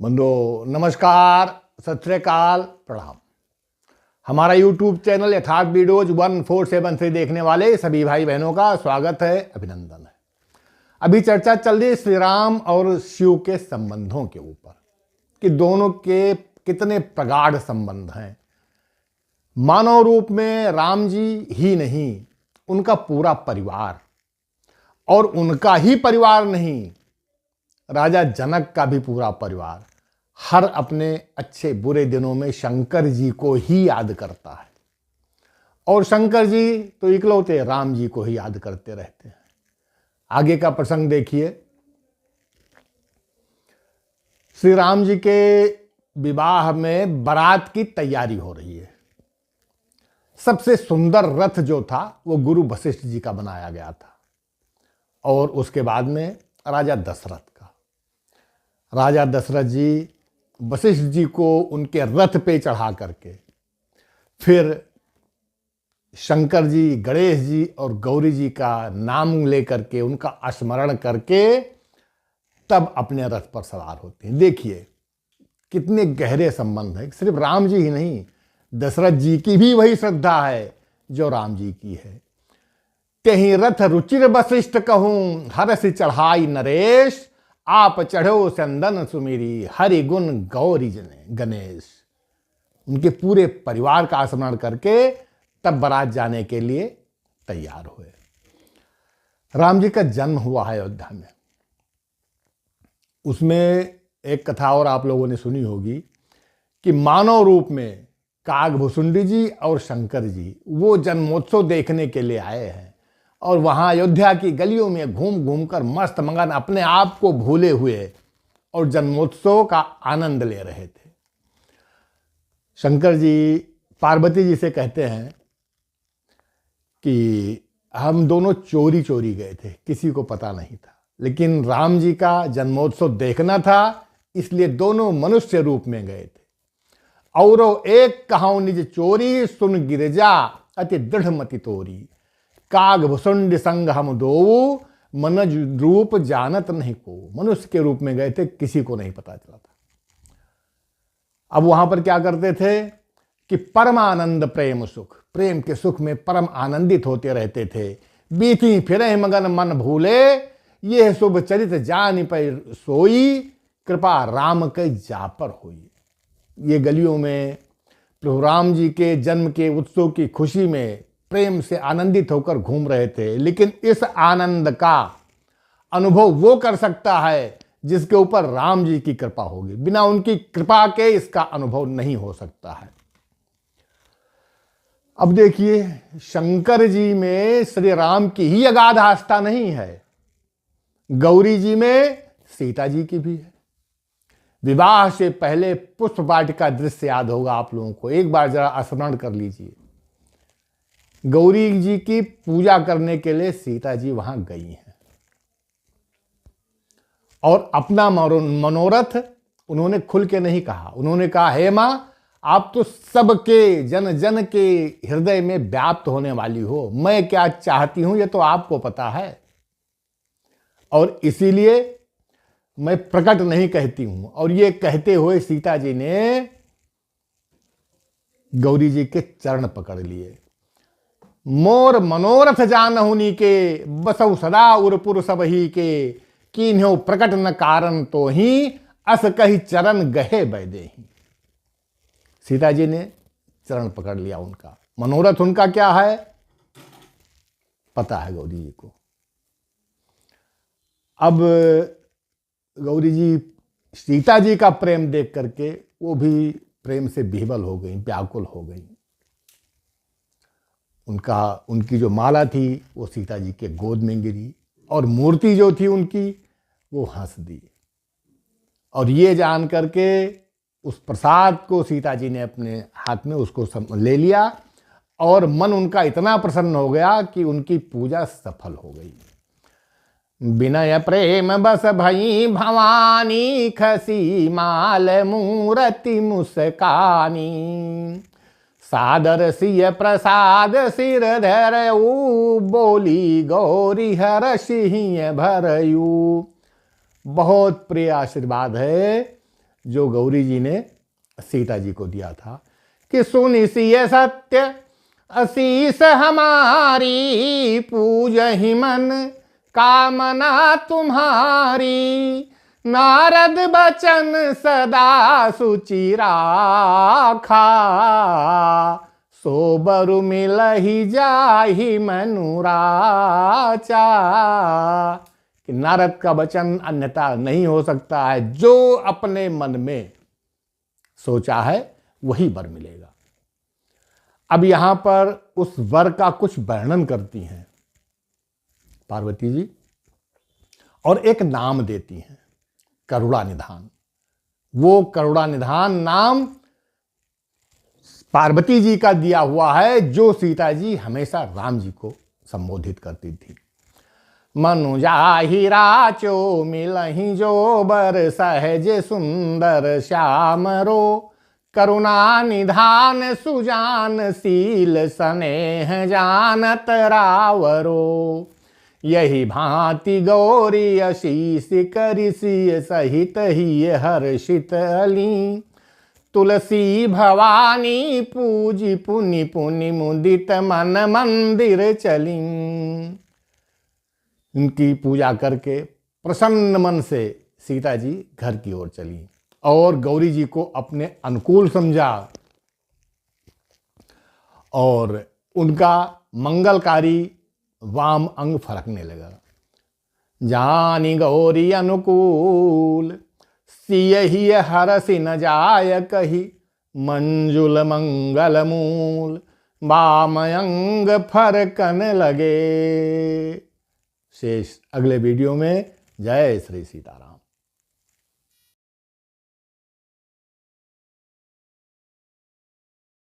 बंधुओं नमस्कार, सत श्री अकाल, प्रणाम। हमारा YouTube चैनल यथार्थ वीडियोज 1473 देखने वाले सभी भाई बहनों का स्वागत है, अभिनंदन है। अभी चर्चा चल रही है श्री राम और शिव के संबंधों के ऊपर कि दोनों के कितने प्रगाढ़ संबंध हैं। मानव रूप में राम जी ही नहीं, उनका पूरा परिवार, और उनका ही परिवार नहीं, राजा जनक का भी पूरा परिवार हर अपने अच्छे बुरे दिनों में शंकर जी को ही याद करता है, और शंकर जी तो इकलौते राम जी को ही याद करते रहते हैं। आगे का प्रसंग देखिए। श्री राम जी के विवाह में बारात की तैयारी हो रही है। सबसे सुंदर रथ जो था वो गुरु वशिष्ठ जी का बनाया गया था, और उसके बाद में राजा दशरथ का। राजा दशरथ जी वशिष्ठ जी को उनके रथ पे चढ़ा करके फिर शंकर जी, गणेश जी और गौरी जी का नाम लेकर के उनका स्मरण करके तब अपने रथ पर सवार होते हैं। देखिए कितने गहरे संबंध हैं। सिर्फ राम जी ही नहीं, दशरथ जी की भी वही श्रद्धा है जो राम जी की है। तेहि रथ रुचिर वशिष्ठ कहूं, हरस चढ़ाई नरेश, आप चढ़ो चंदन सुमेरी, हरि गुण गौरी गणेश। उनके पूरे परिवार का स्मरण करके तब बारात जाने के लिए तैयार हुए। राम जी का जन्म हुआ है अयोध्या में। उसमें एक कथा और आप लोगों ने सुनी होगी कि मानव रूप में कागभूषुंडी जी और शंकर जी वो जन्मोत्सव देखने के लिए आए हैं, और वहां अयोध्या की गलियों में घूम घूम कर मस्त मगन अपने आप को भूले हुए और जन्मोत्सव का आनंद ले रहे थे। शंकर जी पार्वती जी से कहते हैं कि हम दोनों चोरी चोरी गए थे, किसी को पता नहीं था, लेकिन राम जी का जन्मोत्सव देखना था, इसलिए दोनों मनुष्य रूप में गए थे। औरो एक कहाऊ निज चोरी, सुन गिरजा अति दृढ़ मति तोरी, कागभूषुंड संग हम दो, मनज रूप जानत नहीं को। मनुष्य के रूप में गए थे, किसी को नहीं पता चला था। अब वहां पर क्या करते थे कि परमानंद प्रेम सुख, प्रेम के सुख में परम आनंदित होते रहते थे। बीती फिरे मगन मन भूले, ये शुभ चरित जान पर सोई, कृपा राम के जा पर हुई। ये गलियों में प्रभु राम जी के जन्म के उत्सव की खुशी में प्रेम से आनंदित होकर घूम रहे थे। लेकिन इस आनंद का अनुभव वो कर सकता है जिसके ऊपर राम जी की कृपा होगी। बिना उनकी कृपा के इसका अनुभव नहीं हो सकता है। अब देखिए, शंकर जी में श्री राम की ही अगाध आस्था नहीं है, गौरी जी में सीता जी की भी है। विवाह से पहले पुष्प वाटिका दृश्य याद होगा आप लोगों को, एक बार जरा स्मरण कर लीजिए। गौरी जी की पूजा करने के लिए सीता जी वहां गई हैं, और अपना मनोरथ उन्होंने खुल के नहीं कहा। उन्होंने कहा, हे मां, आप तो सबके जन जन के हृदय में व्याप्त होने वाली हो, मैं क्या चाहती हूं ये तो आपको पता है, और इसीलिए मैं प्रकट नहीं कहती हूं। और ये कहते हुए सीता जी ने गौरी जी के चरण पकड़ लिए। मोर मनोरथ जानहुनी के, बसौ सदा उरपुर सब ही के, कीन्हो प्रकट न कारण तो ही, अस कही चरण गहे बैदेही। सीता जी ने चरण पकड़ लिया उनका। मनोरथ उनका क्या है पता है गौरी जी को। अब गौरी जी सीता जी का प्रेम देख करके वो भी प्रेम से विह्वल हो गई, व्याकुल हो गई। उनकी जो माला थी वो सीता जी के गोद में गिरी, और मूर्ति जो थी उनकी वो हंस दी। और ये जान करके उस प्रसाद को सीता जी ने अपने हाथ में उसको ले लिया, और मन उनका इतना प्रसन्न हो गया कि उनकी पूजा सफल हो गई। विनय प्रेम बस भई भवानी, खसी माल मूरति मुस्कानी, सादर सिय प्रसाद सिर धरऊ, बोली गौरी हर सिंह भरयू। बहुत प्रिय आशीर्वाद है जो गौरी जी ने सीता जी को दिया था कि सुनि सिय सत्य असीस हमारी, पूजहि मन कामना तुम्हारी। नारद बचन सदा सुचि राखा, सो बरु मिलहि जाहि मनुराचा। कि नारद का वचन अन्यथा नहीं हो सकता है, जो अपने मन में सोचा है वही वर मिलेगा। अब यहां पर उस वर का कुछ वर्णन करती हैं पार्वती जी और एक नाम देती हैं, करुणानिधान। वो करुणानिधान नाम पार्वती जी का दिया हुआ है, जो सीता जी हमेशा राम जी को संबोधित करती थी। मनु जाहि राचो मिलहि जो बर, सहज सुंदर श्याम रो। करुणा निधान सुजान शील, स्नेह जानत रावरो। यही भांति गौरी अशीष करिसिय, सहित ही हर्षित अली। तुलसी भवानी पूजी, पुनि पुनि मुदित मन मंदिर चली। इनकी पूजा करके प्रसन्न मन से सीता जी घर की ओर चली और गौरी जी को अपने अनुकूल समझा और उनका मंगलकारी वाम अंग फरकने लगा। जानी गौरी अनुकूल, सियहि हरसि न जाय कही। मंजुल मंगल मूल, वाम अंग फरकन लगे। शेष अगले वीडियो में। जय श्री सीताराम।